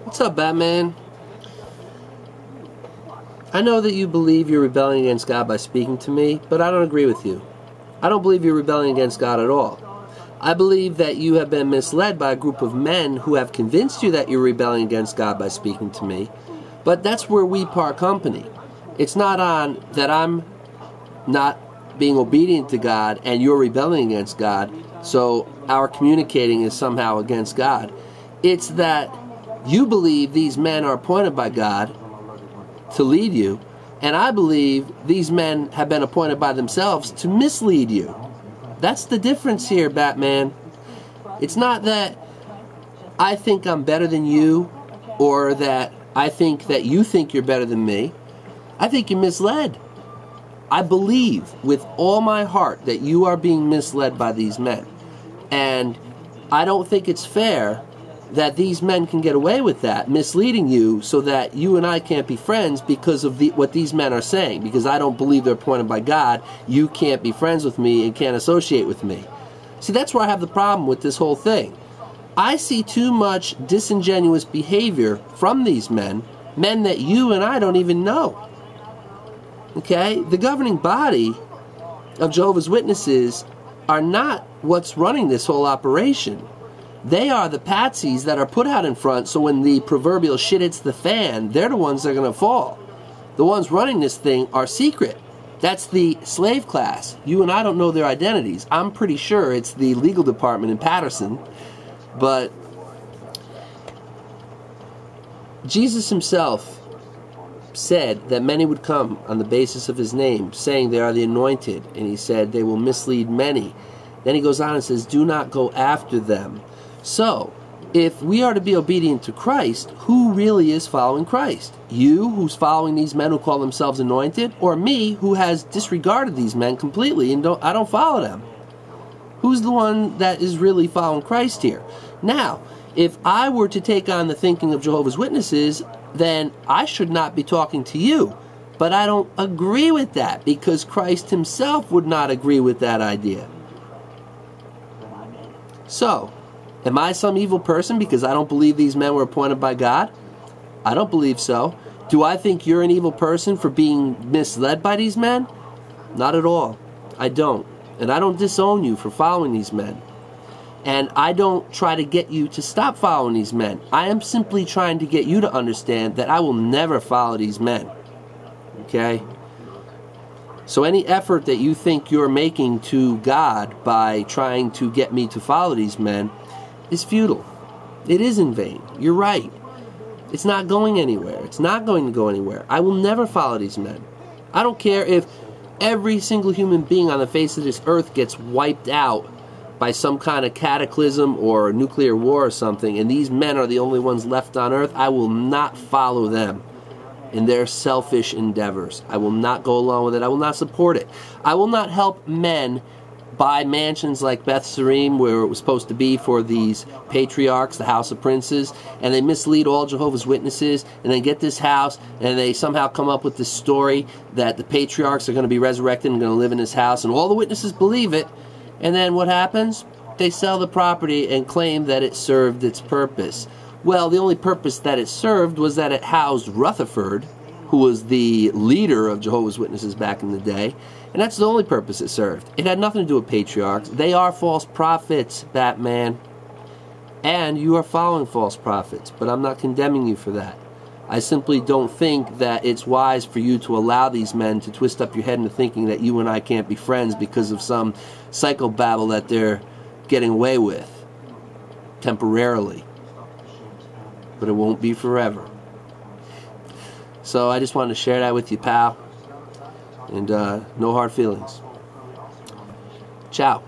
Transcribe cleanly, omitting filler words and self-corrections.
What's up, Batman? I know that you believe you're rebelling against God by speaking to me, but I don't agree with you. I don't believe you're rebelling against God at all. I believe that you have been misled by a group of men who have convinced you that you're rebelling against God by speaking to me, but that's where we part company. It's not on that I'm not being obedient to God and you're rebelling against God, so our communicating is somehow against God. It's that you believe these men are appointed by God to lead you, and I believe these men have been appointed by themselves to mislead you. That's the difference here, Batman. It's not that I think I'm better than you, or that I think that you think you're better than me. I think you're misled. I believe with all my heart that you are being misled by these men. And I don't think it's fair that these men can get away with that, misleading you so that you and I can't be friends because of what these men are saying. Because I don't believe they're appointed by God, you can't be friends with me and can't associate with me. See, that's where I have the problem with this whole thing. I see too much disingenuous behavior from these men that you and I don't even know. Okay? The governing body of Jehovah's Witnesses are not what's running this whole operation. They are the patsies that are put out in front, so when the proverbial shit hits the fan, they're the ones that are going to fall. The ones running this thing are secret. That's the slave class. You and I don't know their identities. I'm pretty sure it's the legal department in Patterson, but Jesus himself said that many would come on the basis of his name, saying they are the anointed, and he said they will mislead many. Then he goes on and says, do not go after them. So, if we are to be obedient to Christ, who really is following Christ? You, who's following these men who call themselves anointed, or me, who has disregarded these men completely and I don't follow them? Who's the one that is really following Christ here? Now, if I were to take on the thinking of Jehovah's Witnesses, then I should not be talking to you. But I don't agree with that, because Christ himself would not agree with that idea. So, am I some evil person because I don't believe these men were appointed by God? I don't believe so. Do I think you're an evil person for being misled by these men? Not at all. I don't. And I don't disown you for following these men. And I don't try to get you to stop following these men. I am simply trying to get you to understand that I will never follow these men. Okay? So any effort that you think you're making to God by trying to get me to follow these men is futile. It is in vain. You're right. It's not going anywhere. It's not going to go anywhere. I will never follow these men. I don't care if every single human being on the face of this earth gets wiped out by some kind of cataclysm or nuclear war or something, and these men are the only ones left on earth. I will not follow them in their selfish endeavors. I will not go along with it. I will not support it. I will not help men buy mansions like Beth Sarim, where it was supposed to be for these patriarchs, the House of Princes, and they mislead all Jehovah's Witnesses, and they get this house, and they somehow come up with this story that the patriarchs are going to be resurrected and going to live in this house, and all the witnesses believe it, and then what happens? They sell the property and claim that it served its purpose. Well, the only purpose that it served was that it housed Rutherford, who was the leader of Jehovah's Witnesses back in the day, and that's the only purpose it served. It had nothing to do with patriarchs. They are false prophets, Batman. And you are following false prophets, but I'm not condemning you for that. I simply don't think that it's wise for you to allow these men to twist up your head into thinking that you and I can't be friends because of some psychobabble that they're getting away with temporarily. But it won't be forever. So I just wanted to share that with you, pal. And no hard feelings. Ciao.